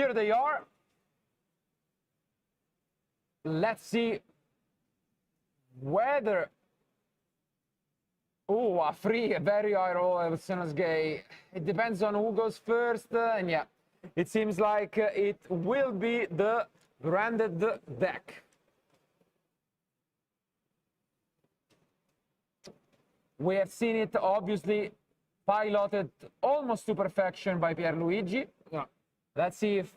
here they are. Let's see whether... Oh, a free, a very high roll, Elsona's Gay. It depends on who goes first, and yeah, it seems like it will be the branded deck. We have seen it obviously piloted almost to perfection by Pierluigi. Yeah. Let's see if...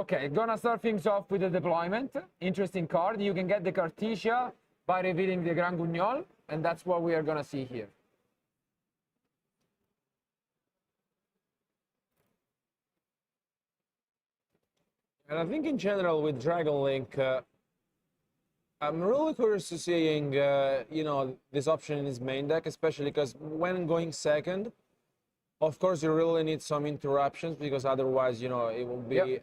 okay, gonna start things off with the deployment. Interesting card. You can get the Cartesia by revealing the Gran Guignol, and that's what we are gonna see here. And I think in general with Dragon Link, I'm really curious to seeing, you know, this option in his main deck, especially because when going second, of course you really need some interruptions because otherwise, you know, it will be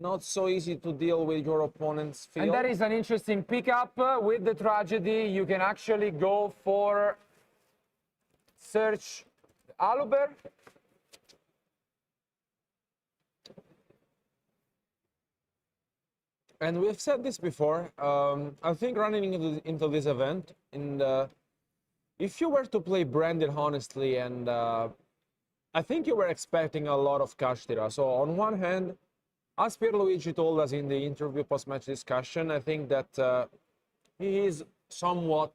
not so easy to deal with your opponent's field. And that is an interesting pickup. With the Tragedy, you can actually go for search Aluber. And we've said this before. I think running into this event, and if you were to play Branded honestly, and I think you were expecting a lot of Kashtira. So on one hand, as Pierluigi told us in the interview post-match discussion, I think that he is somewhat...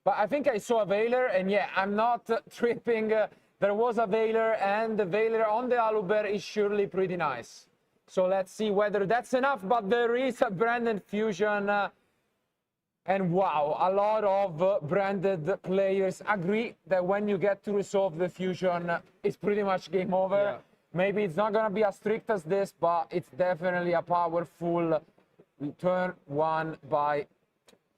But I think I saw a Veiler, and yeah, I'm not tripping. There was a Veiler, and the Veiler on the Aluber is surely pretty nice. So let's see whether that's enough, but there is a branded fusion. And wow, a lot of branded players agree that when you get to resolve the fusion, it's pretty much game over. Yeah. Maybe it's not going to be as strict as this, but it's definitely a powerful turn one by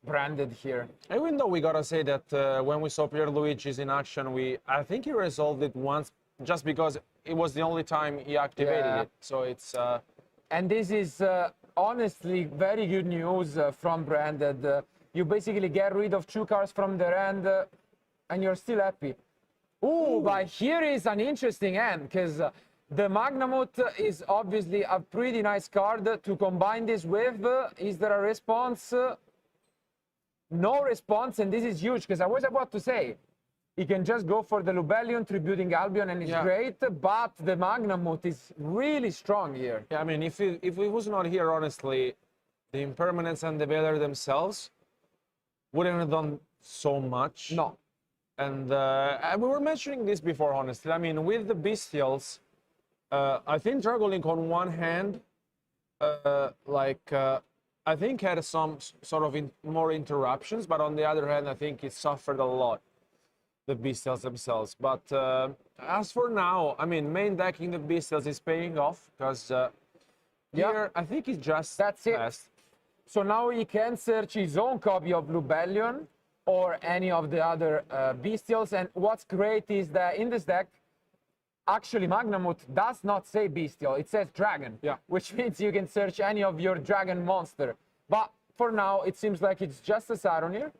branded here. Even though we gotta say that when we saw Pierluigi's in action, I think he resolved it once just because it was the only time he activated it. So it's... And this is honestly very good news from branded. You basically get rid of 2 cards from their end, and you're still happy. Ooh, but here is an interesting hand, because the Magnamut is obviously a pretty nice card to combine this with. Is there a response? No response, and this is huge, because I was about to say, he can just go for the Lubellion, tributing Albion, and it's great, but the Magnamut is really strong here. Yeah, I mean, if it was not here, honestly, the Impermanence and the Veiler themselves wouldn't have done so much. No. And we were mentioning this before, honestly. I mean, with the Bestials, I think Dragon Link on one hand, I think had some sort of more interruptions, but on the other hand, I think it suffered a lot, the Bestials themselves. But as for now, I mean, main decking the Bestials is paying off, because here, I think it's just That's best. it. So now he can search his own copy of Lubellion or any of the other Bestials. And what's great is that in this deck, actually Magnamut does not say Bestial, it says Dragon. Yeah. Which means you can search any of your Dragon monster. But for now, it seems like it's just a Saronir.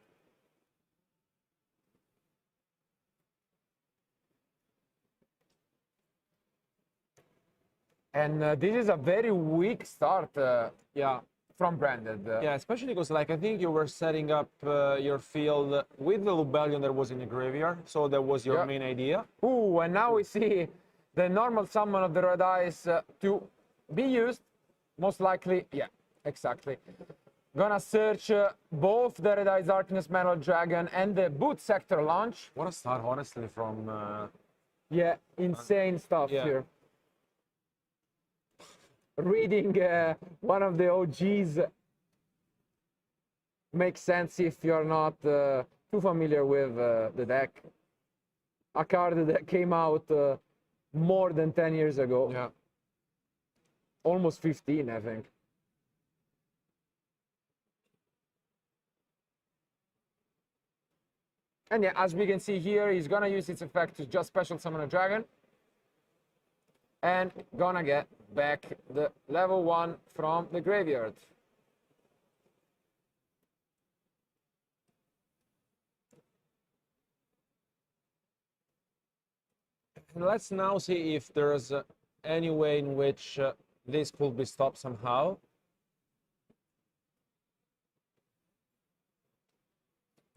And this is a very weak start. From branded. Yeah, especially because, like, I think you were setting up your field with the Lubellion that was in the graveyard, so that was your main idea. Ooh, and now we see the normal summon of the Red Eyes to be used, most likely. Yeah, exactly. Gonna search both the Red Eyes Darkness Metal Dragon and the Boot Sector launch. What a start, honestly, from... yeah, insane stuff here. Reading one of the OGs makes sense if you're not too familiar with the deck. A card that came out more than 10 years ago. Yeah. Almost 15, I think. And yeah, as we can see here, he's gonna use its effect to just special summon a dragon. And gonna get back the level 1 from the graveyard. let's now see if there's any way in which this could be stopped somehow.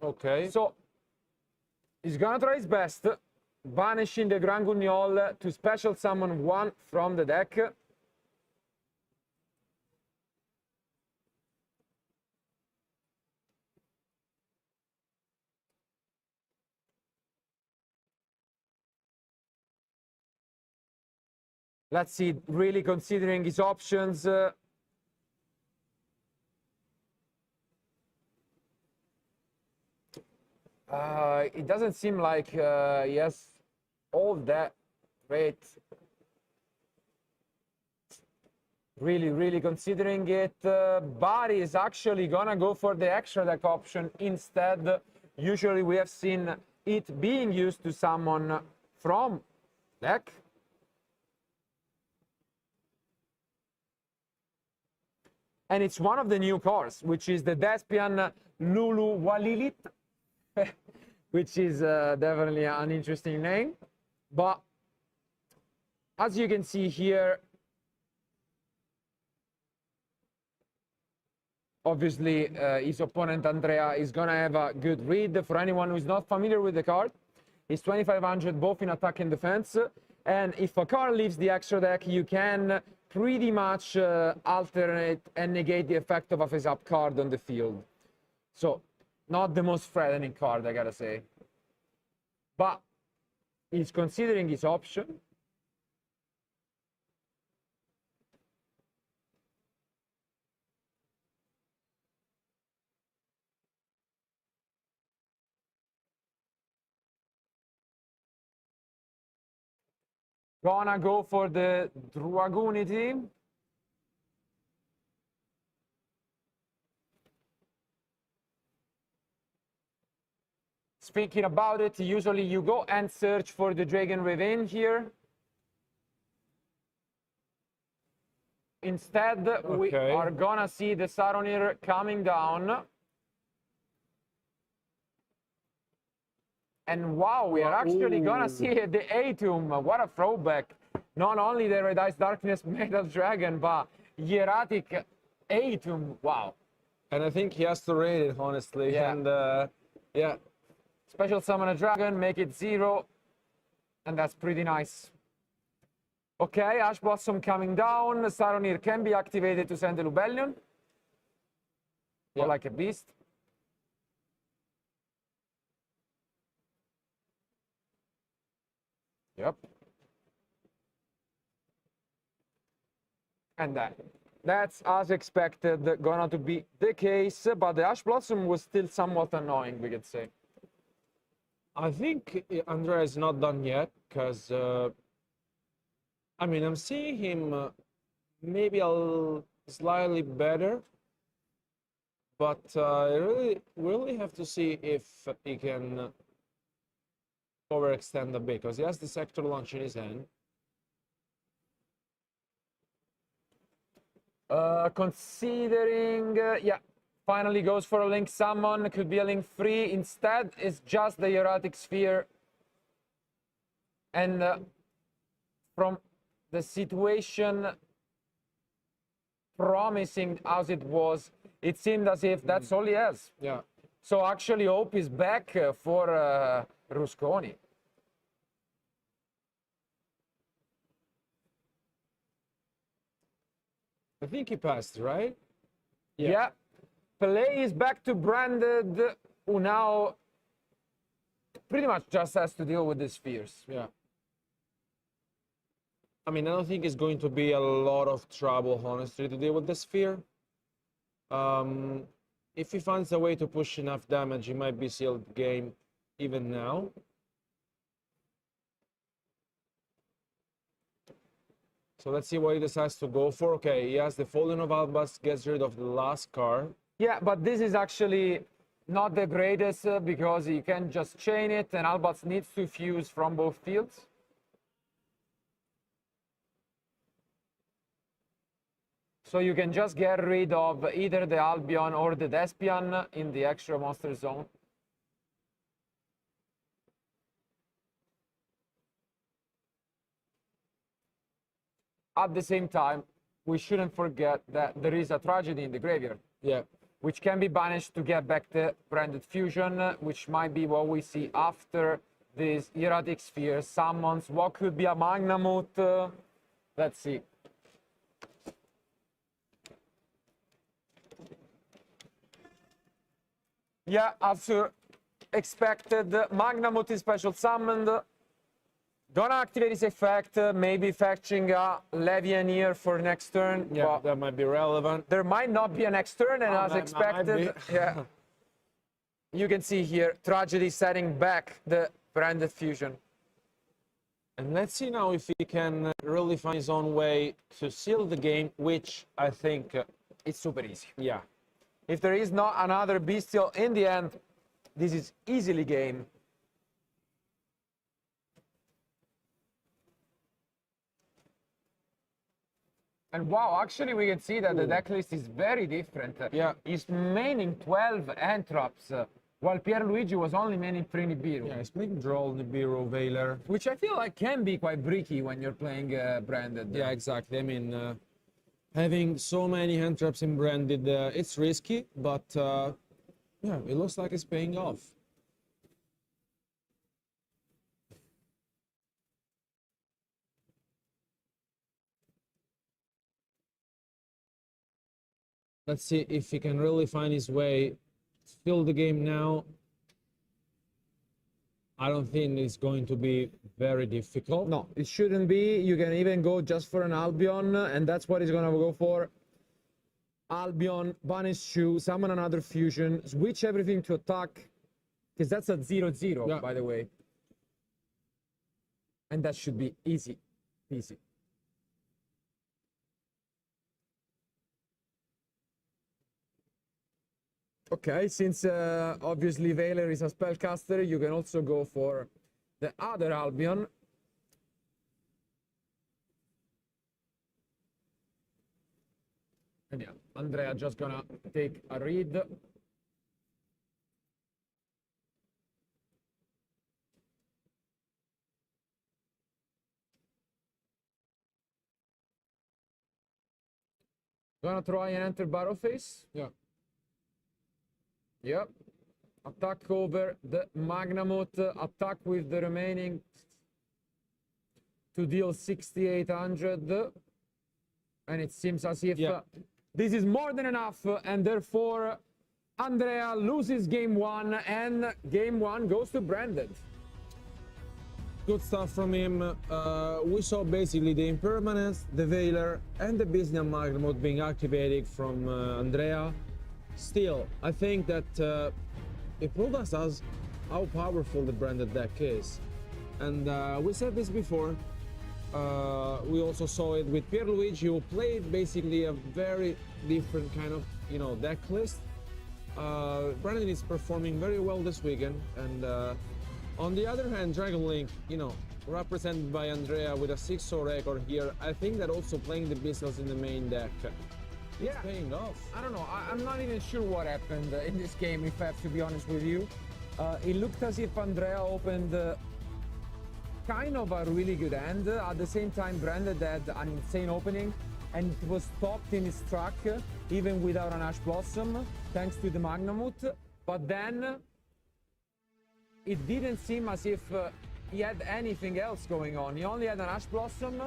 Okay. So he's gonna try his best, banishing the Grand Guignol to special summon one from the deck. Let's see, really considering his options. It doesn't seem like he has all that great. Really considering it, but he's actually gonna go for the extra deck option instead. Usually we have seen it being used to summon from deck. And it's one of the new cards, which is the Despian Lulu Walilit, which is definitely an interesting name. But as you can see here, obviously his opponent Andrea is gonna have a good read. For anyone who is not familiar with the card, it's 2500 both in attack and defense. And if a card leaves the extra deck, you can pretty much alternate and negate the effect of a face-up card on the field. So, not the most threatening card, I gotta say. But he's considering his option. Gonna go for the Dragunity. Speaking about it, usually you go and search for the Dragon Within here. Instead, we are gonna see the Saronir coming down. And wow, we are actually gonna see the Atum. What a throwback. Not only the Red Ice Darkness Metal Dragon, but Hieratic Atum. Wow. And I think he has to rate it, honestly. Yeah. And yeah. Special summon a dragon, make it 0. And that's pretty nice. Okay, Ash Blossom coming down. Saronir can be activated to send the Lubellion. Or like a beast. Yep. And that's as expected gonna to be the case, but the Ash Blossom was still somewhat annoying, we could say. I think Andrea is not done yet, because I mean, I'm seeing him maybe slightly better, but I really have to see if he can overextend a bit, because he has the Sector Launch in his hand. Considering, yeah, finally goes for a Link Summon, could be a Link free. Instead, it's just the Hieratic Sphere. And from the situation promising as it was, it seemed as if that's all he has. Yeah. So actually, hope is back for Rusconi. I think he passed, right? Yeah. Play is back to Branded, who now pretty much just has to deal with the spheres. Yeah. I mean, I don't think it's going to be a lot of trouble, honestly, to deal with the sphere. If he finds a way to push enough damage, he might be sealed game even now. So let's see what he decides to go for. Okay, he has the Fallen of Albas, gets rid of the last card. Yeah, but this is actually not the greatest because you can just chain it and Albas needs to fuse from both fields. So you can just get rid of either the Albion or the Despian in the extra monster zone. At the same time, we shouldn't forget that there is a tragedy in the graveyard, Yeah. which can be banished to get back the branded fusion, which might be what we see after this erratic sphere summons. What could be a Magnamoot? Let's see. Yeah, as expected, Magnamoot is special summoned. Gonna activate his effect, maybe fetching a Levianeer for next turn. Yeah, that might be relevant. There might not be a next turn, and as might expected, be. yeah. You can see here, Tragedy setting back the branded fusion. And let's see now if he can really find his own way to seal the game, which I think, It's super easy. yeah. If there is not another bestial in the end, this is easily game. And wow, actually we can see that the deck list is very different. Yeah. He's maining 12 Anthrops, while Pierluigi was only maining 3 Nibiru. Yeah, he's playing Droll, Nibiru, Veiler. Which I feel like can be quite bricky when you're playing branded. Yeah, exactly. I mean, having so many hand traps in branded, it's risky, but yeah, it looks like it's paying off. Let's see if he can really find his way to fill the game now. I don't think it's going to be very difficult. No, it shouldn't be. You can even go just for an Albion, and that's what he's gonna go for. Albion, banish Shu, summon another fusion, switch everything to attack, because that's a 0-0, Yeah. by the way. And that should be easy, easy. Okay, since obviously Veiler is a spellcaster, you can also go for the other Albion. And yeah, Andrea just gonna take a read. Gonna try and enter battle phase. Yeah. Yep. Attack over the Magnamoot. Attack with the remaining to deal 6,800. And it seems as if Yeah. this is more than enough. And therefore, Andrea loses game one. And game one goes to Branded. Good stuff from him. We saw basically the Impermanence, the Veiler, and the Byzantine Magnamoot being activated from Andrea. Still, I think that it proved us as how powerful the branded deck is. And we said this before. We also saw it with Pierluigi, who played basically a very different kind of, deck list. Brandon is performing very well this weekend, and on the other hand, Dragon Link, represented by Andrea with a 6-0 record here, I think that also playing the Bistles in the main deck, Yeah, paying off. I don't know. I'm not even sure what happened in this game, if I have to be honest with you. It looked as if Andrea opened kind of a really good hand. At the same time, Branded had an insane opening, and it was stopped in his track, even without an Ash Blossom, thanks to the Magnamoot. But then, it didn't seem as if he had anything else going on. He only had an Ash Blossom.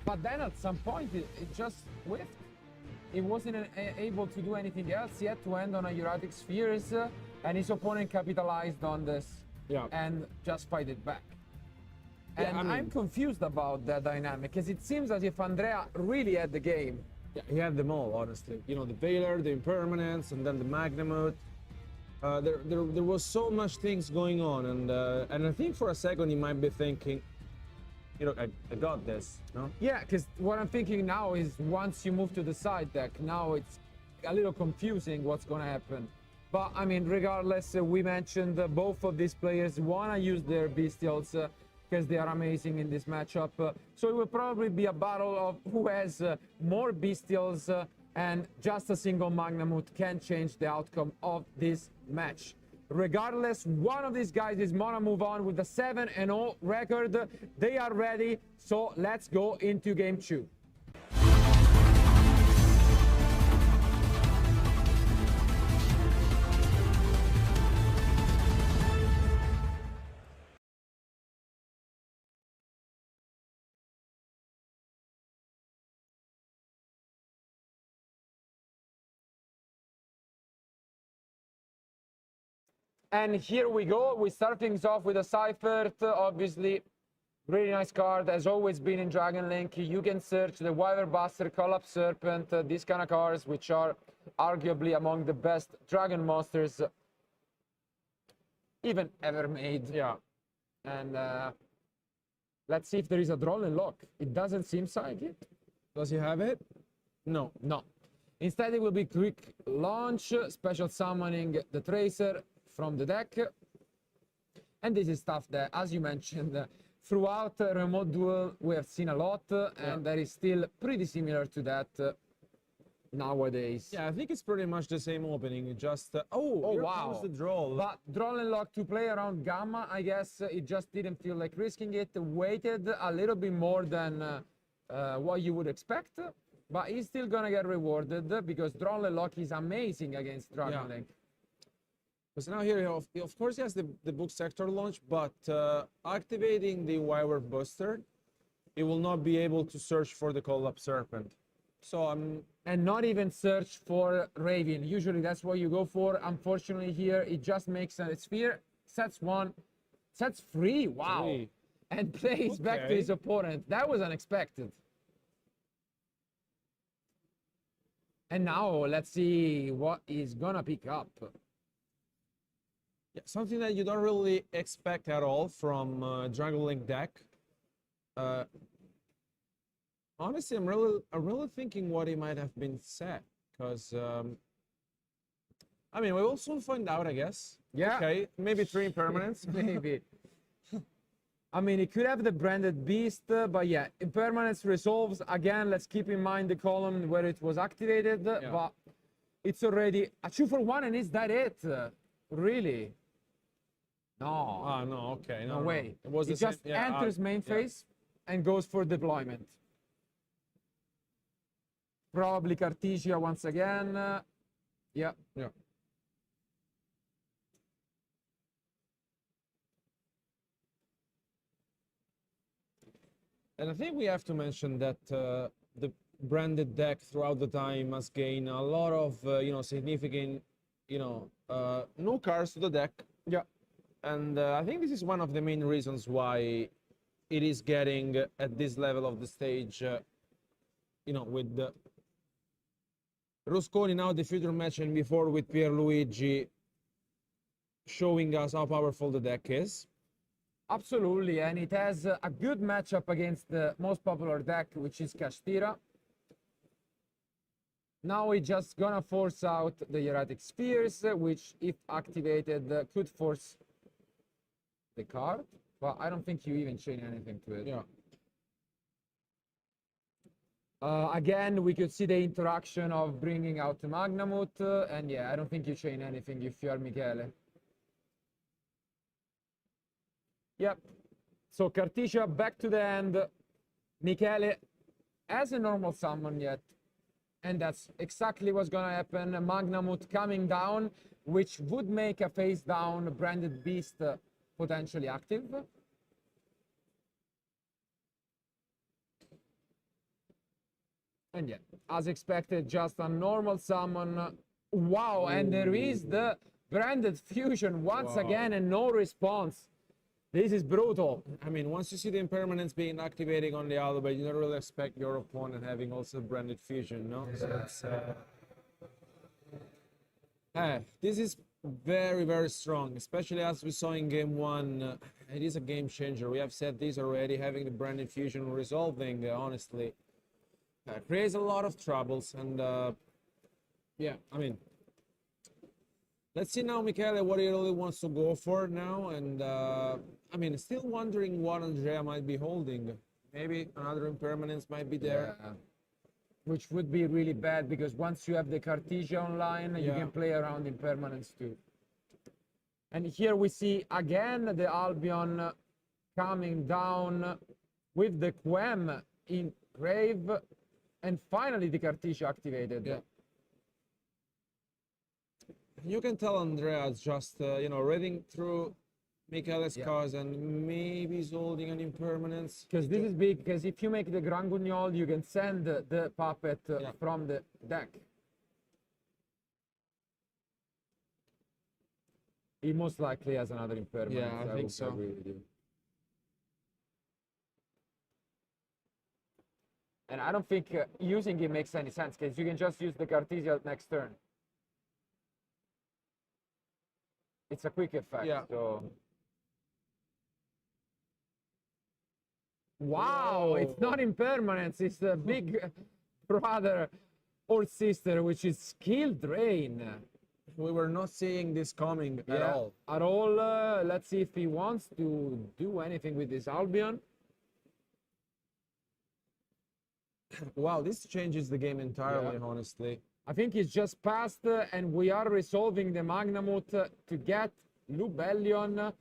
But then at some point, it just whiffed. He wasn't able to do anything else. He had to end on a Erratic Spheres, and his opponent capitalized on this and just fight it back. Yeah, And I'm confused about that dynamic, because it seems as if Andrea really had the game. Yeah, he had them all, honestly. The Veiler, the Impermanence, and then the Magnamoot. There was so much things going on, and I think for a second he might be thinking, I got this, no? Yeah, because what I'm thinking now is once you move to the side deck, now it's a little confusing what's going to happen. But, I mean, regardless, we mentioned both of these players want to use their Bestials because they are amazing in this matchup. So it will probably be a battle of who has more Bestials and just a single Magnamoot can change the outcome of this match. Regardless, one of these guys is gonna move on with the 7-0 record. They are ready, so let's go into game 2. And here we go. We start things off with a Seifert, obviously. Really nice card, has always been in Dragon Link. You can search the Wyvern Buster, Collapse Serpent, these kind of cards, which are arguably among the best dragon monsters even ever made. Yeah. And let's see if there is a draw and lock. It doesn't seem like it. Does he have it? No. No. Instead, it will be quick launch, special summoning the Tracer from the deck. And this is stuff that, as you mentioned, throughout Remote Duel, we have seen a lot, and that is still pretty similar to that nowadays. Yeah, I think it's pretty much the same opening, just... Oh, here wow. comes the draw. But draw and lock to play around Gamma, I guess it just didn't feel like risking it. Waited a little bit more than what you would expect, but he's still gonna get rewarded because draw and lock is amazing against Dragon Link. Because now here, of course, he has the book sector launch, but activating the Wyvern Buster, it will not be able to search for the Collapse Serpent. So and not even search for Raven. Usually that's what you go for. Unfortunately here, it just makes a sphere, sets 1, sets 3, wow. 3. And plays back to his opponent. That was unexpected. And now let's see what he's gonna pick up. Yeah, something that you don't really expect at all from Dragon Link deck. Honestly, I'm really thinking what he might have been set, because I mean, we will soon find out, I guess. Yeah. Okay, maybe 3 impermanents. Maybe. I mean, it could have the branded beast, but yeah, impermanence resolves. Again, let's keep in mind the column where it was activated, but it's already a 2-for-1, and is that it? Really? No. Ah, no, okay. No way. It was It just enters main phase and goes for deployment. Probably Cartesia once again. Yeah. Yeah. And I think we have to mention that the branded deck throughout the time has gained a lot of significant new cards to the deck. Yeah. And I think this is one of the main reasons why it is getting at this level of the stage, with Rusconi now the future match, and before with Pierluigi showing us how powerful the deck is. Absolutely, and it has a good matchup against the most popular deck, which is Kashtira. Now we're just gonna force out the Hieratic Spheres, which, if activated, could force the card. But I don't think you even chain anything to it. Yeah. Again, we could see the interaction of bringing out the Magnamut, and yeah, I don't think you chain anything if you are Michele. Yep. So Cartesia back to the end. Michele has a normal summon yet, and that's exactly what's gonna happen. Magnamut coming down, which would make a face down branded beast potentially active. And yeah, as expected, just a normal summon. Wow, and there is the branded fusion once again, and no response. This is brutal. I mean, once you see the impermanence being activating on the Albert, you don't really expect your opponent having also branded fusion, no? So it's, this is very, very strong, especially as we saw in game 1. It is a game changer. We have said this already, having the branded fusion resolving, honestly, creates a lot of troubles. And yeah, I mean, let's see now, Michele, what he really wants to go for now. And I mean, still wondering what Andrea might be holding. Maybe another impermanence might be there. Yeah. Which would be really bad, because once you have the Cartesia online, you can play around impermanence too. And here we see again the Albion coming down with the Quem in grave, and finally the Cartesio activated. Yeah. You can tell Andrea is just, you know, reading through Michele's cards and maybe he's holding an impermanence. Because this is big, because if you make the Grand Guignol, you can send the puppet from the deck. He most likely has another impermanence. Yeah, I think so. Agree with you. And I don't think using it makes any sense, because you can just use the Cartesio next turn. It's a quick effect. Yeah. So. Wow, it's not impermanence, it's a big brother or sister, which is skill drain. We were not seeing this coming at all. At all. Let's see if he wants to do anything with this Albion. Wow, this changes the game entirely, honestly. I think he's just passed, and we are resolving the Magnamut to get Lubellion.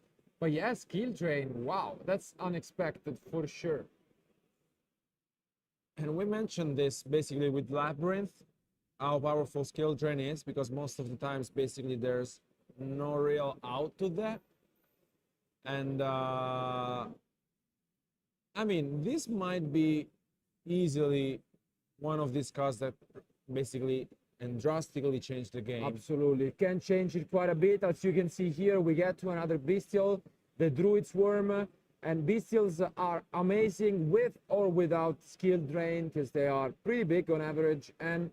But yes, skill drain. Wow, that's unexpected for sure. And we mentioned this basically with Labyrinth, how powerful skill drain is, because most of the times basically there's no real out to that. And I mean, this might be easily one of these cards that basically and drastically change the game. Absolutely, can change it quite a bit. As you can see here, we get to another bestial, the Druid Swarm, and bestials are amazing with or without skill drain, because they are pretty big on average, and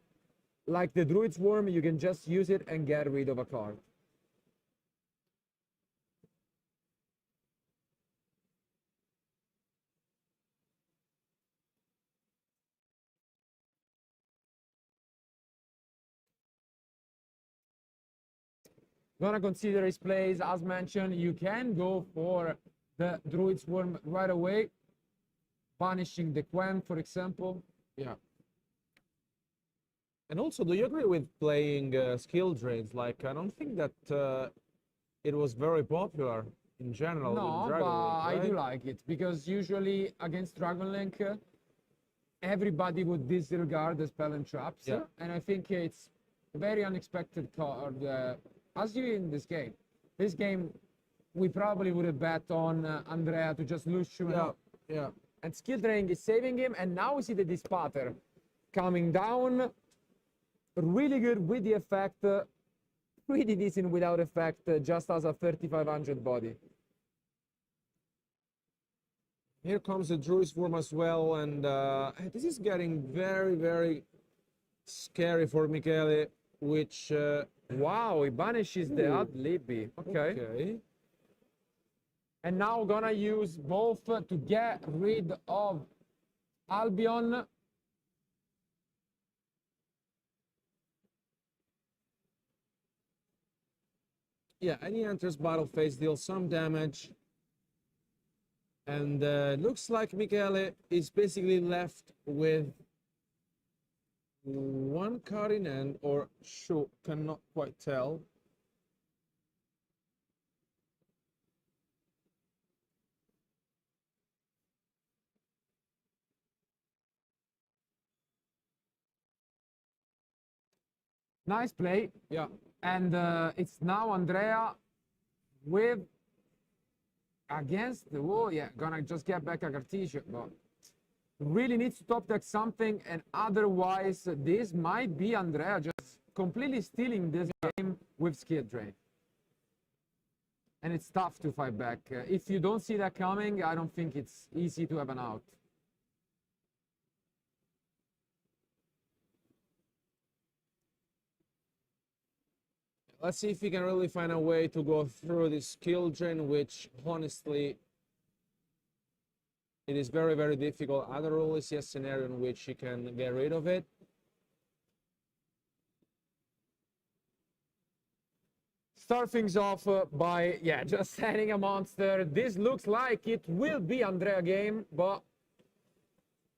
like the Druid Swarm, you can just use it and get rid of a card. Gonna consider his plays. As mentioned, you can go for the Druid Swarm right away, punishing the Quen, for example. Yeah. And also, do you agree with playing skill drains? Like, I don't think that it was very popular in general. No, in but Dragon League, I do right? like it, because usually against Dragon Link, everybody would disregard the spell and traps. Yeah. And I think it's very unexpected card, as you in this game. This game, we probably would have bet on Andrea to just lose you. Yeah. And skill drain is saving him, and now we see the Dispater coming down. Really good with the effect, pretty decent without effect, just as a 3500 body. Here comes the Druid Swarm as well, and this is getting very, very scary for Michele, which... Wow, he banishes the ad libi. Okay. And now gonna use both to get rid of Albion. Yeah, and he enters battle phase, deals some damage. And looks like Michele is basically left with one card in hand, or sure, cannot quite tell. Nice play. Yeah. And it's now Andrea with against the wall. Yeah, gonna just get back a Cartesio, but really needs to top deck something, and otherwise this might be Andrea just completely stealing this game with skill drain. And it's tough to fight back. If you don't see that coming, I don't think it's easy to have an out. Let's see if we can really find a way to go through this skill drain, which honestly, it is very, very difficult. I don't really see a scenario in which you can get rid of it. Start things off by, just sending a monster. This looks like it will be Andrea game, but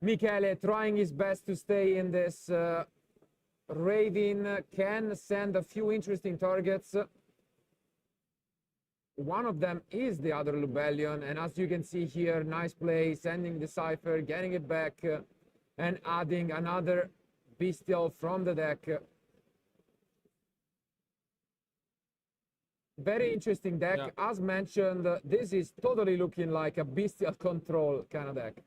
Michele trying his best to stay in this. Raven can send a few interesting targets. one of them is the other Lubellion, and as you can see here, nice play, sending the Cypher, getting it back, and adding another Bestial from the deck. Very interesting deck. Yeah. As mentioned, this is totally looking like a Bestial control kind of deck.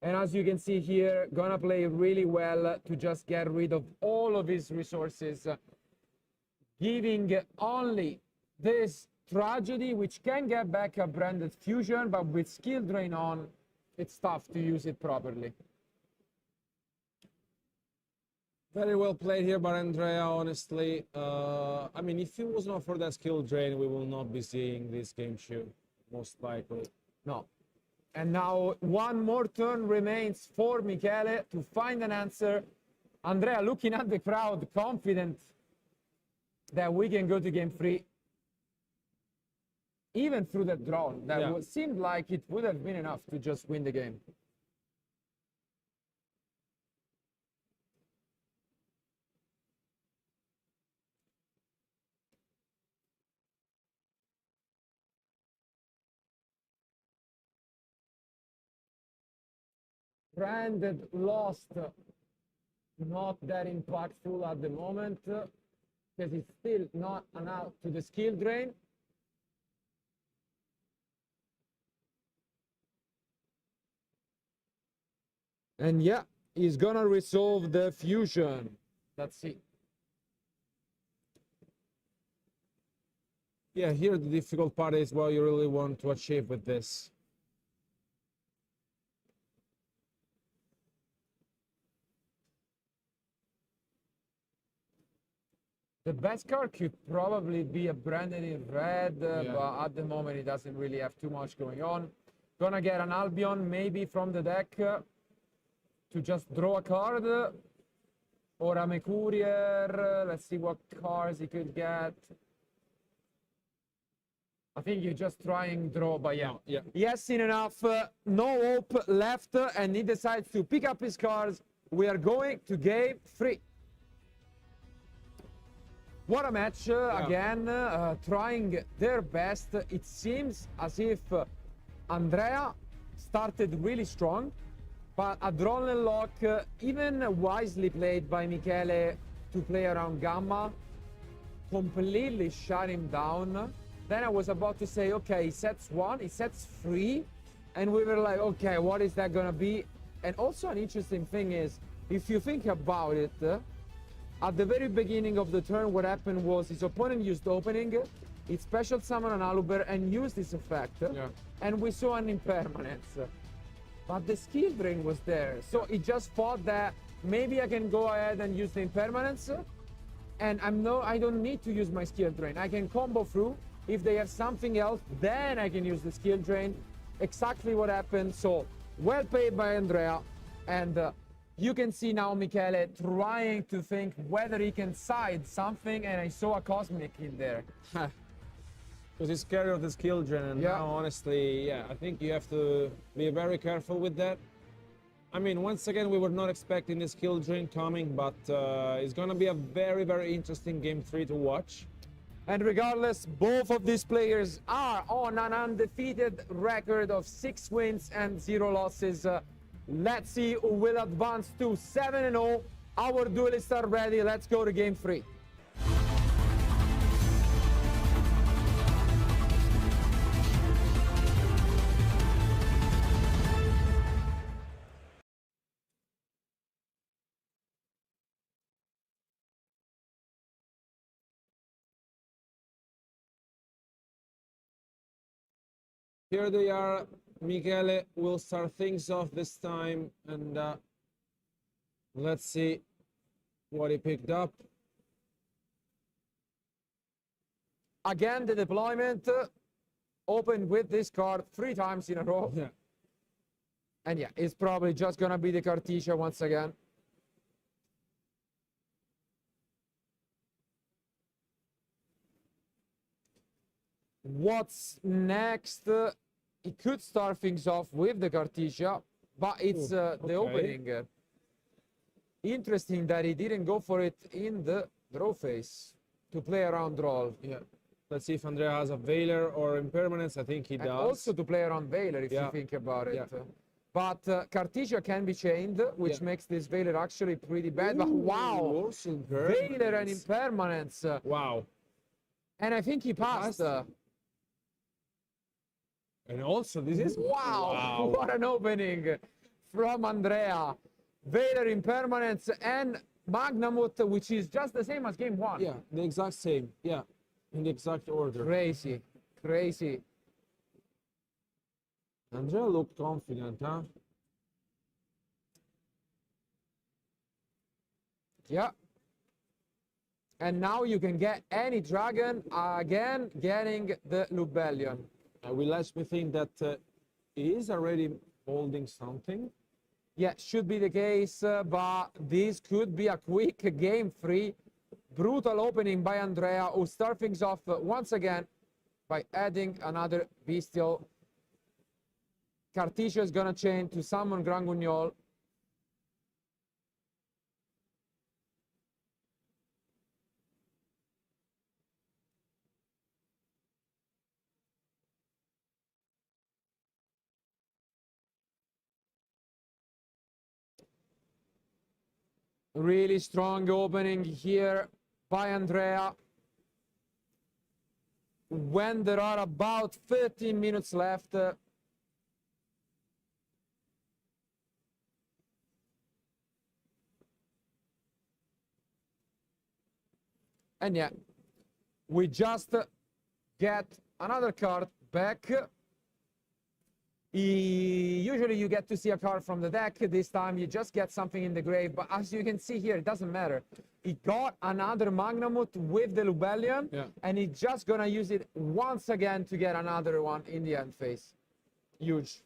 And as you can see here, gonna play really well to just get rid of all of his resources, giving only this Tragedy, which can get back a branded fusion, but with skill drain on, it's tough to use it properly. Very well played here by Andrea, honestly. I mean, if it was not for that skill drain, we will not be seeing this game shoot, most likely. No. And now one more turn remains for Michele to find an answer. Andrea looking at the crowd, confident that we can go to game 3. Even through that drone, that seemed like it would have been enough to just win the game. Branded lost, not that impactful at the moment, because it's still not an out to the skill drain. And yeah, he's gonna resolve the fusion. Let's see. Yeah, here the difficult part is what you really want to achieve with this. The best card could probably be a branded in red, but at the moment it doesn't really have too much going on. Gonna get an Albion maybe from the deck to just draw a card, or a Mercurier. Let's see what cards he could get. I think you just try and draw, but yeah. He has seen enough, no hope left, and he decides to pick up his cards. We are going to game 3. What a match, again, trying their best. It seems as if Andrea started really strong, but a drone and lock, even wisely played by Michele to play around Gamma, completely shut him down. Then I was about to say, okay, he sets 1, he sets 3, and we were like, okay, what is that gonna be? And also an interesting thing is, if you think about it, at the very beginning of the turn, what happened was his opponent used opening, it special summoned an Aluber and used this effect, and we saw an impermanence. But the skill drain was there, so he just thought that maybe I can go ahead and use the impermanence, and I don't need to use my skill drain. I can combo through. If they have something else, then I can use the skill drain. Exactly what happened. So well played by Andrea, and you can see now Michele trying to think whether he can side something, and I saw a Cosmic in there. Because he's scared of the skill drain, and now honestly, I think you have to be very careful with that. I mean, once again, we were not expecting the skill drain coming, but it's gonna be a very, very interesting game 3 to watch. And regardless, both of these players are on an undefeated record of 6 wins and 0 losses. Let's see who will advance to 7-0. Our duelists are ready. Let's go to game 3. Here they are. Michele will start things off this time, and let's see what he picked up. Again, the deployment opened with this card 3 times in a row. And yeah, it's probably just gonna be the Cartesia once again. What's next? He could start things off with the Cartesia, but it's the opening. Interesting that he didn't go for it in the draw phase. to play around roll. Yeah. Let's see if Andrea has a Veiler or Impermanence. I think he And does. also to play around Veiler, if Yeah. you think about it. Yeah. But Cartesia can be chained, which Yeah. makes this Veiler actually pretty bad. But wow, Also Veiler and Impermanence. Impermanence. Wow. And I think he passed. And also, this is Wow, what an opening from Andrea. Veiler, Impermanence, and Magnamut, which is just the same as game one. Yeah, the exact same. Yeah, in the exact order. Crazy, crazy. Andrea looked confident, huh? Yeah. And now you can get any dragon, again, getting the Lubellion. Will lets me think that he is already holding something. Yeah, should be the case, but this could be a quick game 3. Brutal opening by Andrea, who start things off once again by adding another bestial. Cartesia is gonna chain to summon Grand Guignol. Really strong opening here by Andrea. When there are about 13 minutes left. And yeah, we just get another card back. Usually you get to see a card from the deck. This time you just get something in the grave. But as you can see here, it doesn't matter. He got another Magnamut with the Lubellion. Yeah. And he's just going to use it once again to get another one in the end phase. Huge.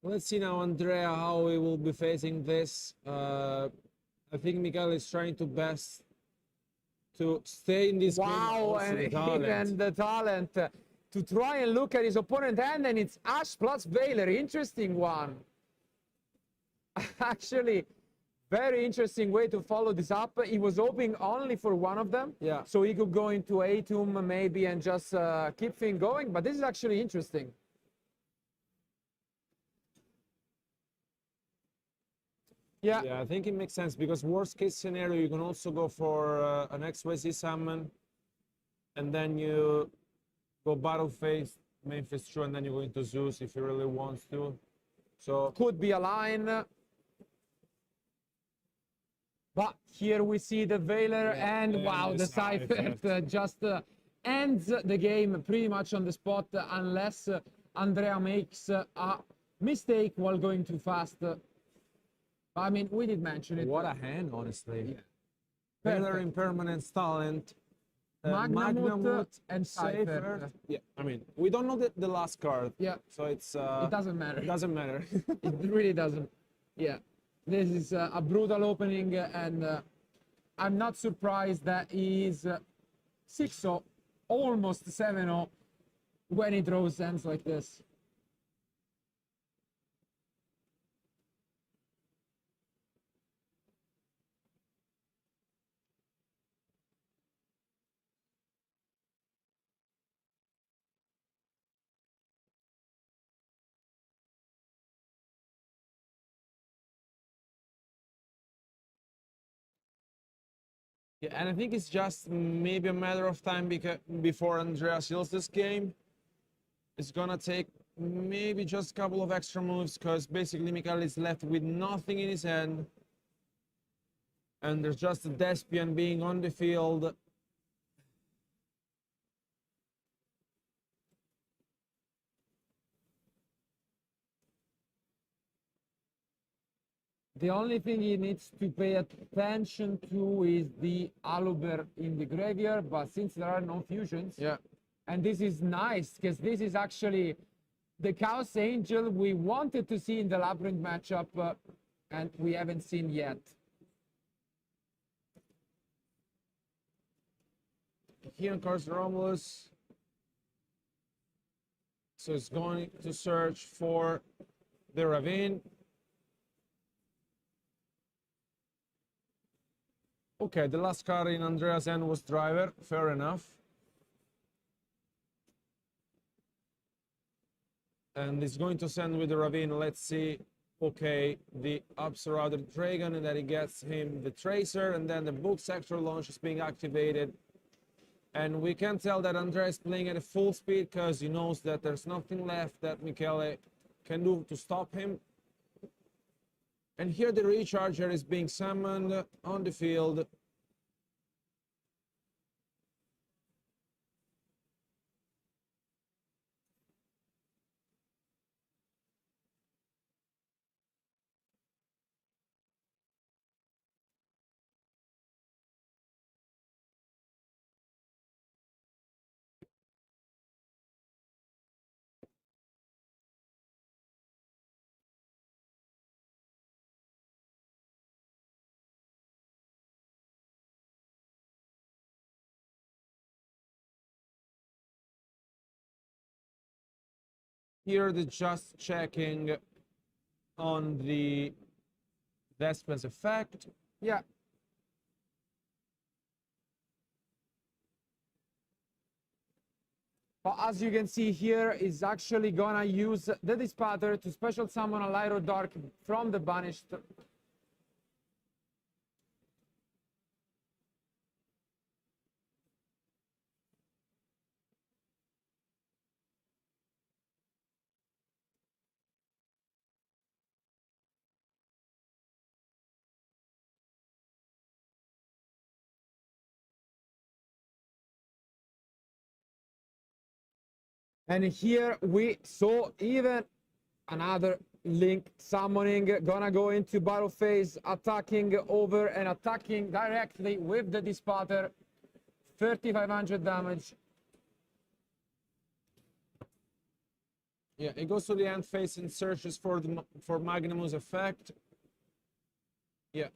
Let's see now, Andrea, how he will be facing this. I think Mikael is trying to best to stay in this game. Wow, Also and the talent. even the talent to try and look at his opponent hand, and it's Ash plus Veiler. Interesting one. Actually, very interesting way to follow this up. He was hoping only for one of them. Yeah. So he could go into Atum maybe and just keep things going. But this is actually interesting. Yeah. Yeah, I think it makes sense because worst case scenario, you can also go for an XYZ summon, and then you go battle phase, main phase 2, and then you go into Zeus if you really want to. So Could be a line. But here we see the Veiler, and wow, the side effect just ends the game pretty much on the spot unless Andrea makes a mistake while going too fast. I mean, we did mention it. what a hand, honestly. Yeah. Veiler, Perfect. Impermanence, talent, Magnamut and Safer. Cypher. Yeah, I mean, we don't know the last card. Yeah. So it's It doesn't matter. It doesn't matter. It really doesn't. Yeah. This is a brutal opening, and I'm not surprised that he is 6-0, almost 7-0 when he throws hands like this. Yeah, and I think it's just maybe a matter of time before Andrea seals this game. It's gonna take maybe just a couple of extra moves because basically Mikael is left with nothing in his hand. And there's just a Despian being on the field. The only thing he needs to pay attention to is the Aluber in the graveyard, but since there are no fusions, Yeah. and this is nice because this is actually the Chaos Angel we wanted to see in the Labyrinth matchup, and we haven't seen yet. Here, of course, Romulus. So it's going to search for the ravine. Okay, the last car in Andrea's end was driver, fair enough. And it's going to send with the ravine, let's see. Okay, the up-surrounded dragon, and then it gets him the tracer, and then the book sector launch is being activated. And we can tell that Andrea is playing at a full speed because he knows that there's nothing left that Michele can do to stop him. And here the recharger is being summoned on the field. Here they're just checking on the Thespian's effect. Yeah. But as you can see here, is actually gonna use the Dispatter to special summon a Lyro Dark from the banished. And here we saw even another Link summoning, gonna go into battle phase, attacking over and attacking directly with the Dispatter. 3500 damage. Yeah, it goes to the end phase and searches for Magnum's effect. Yeah.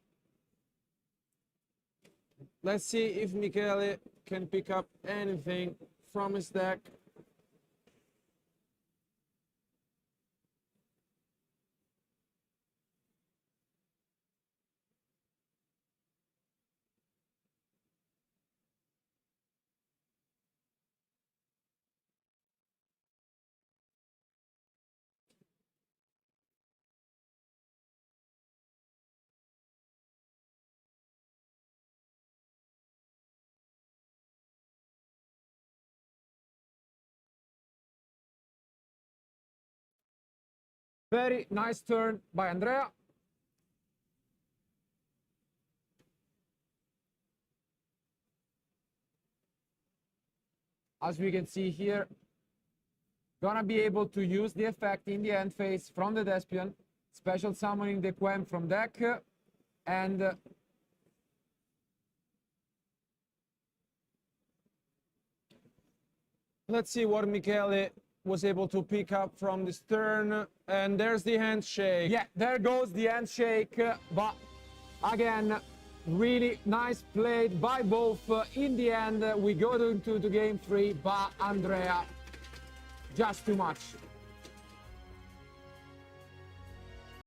Let's see if Michele can pick up anything from his deck. Very nice turn by Andrea. As we can see here, gonna be able to use the effect in the end phase from the Thespian, special summoning the Quem from deck, and let's see what Michele was able to pick up from this turn. And there's the handshake. yeah, there goes the handshake. But again, really nice played by both. In the end, we go into the game 3, but Andrea, just too much.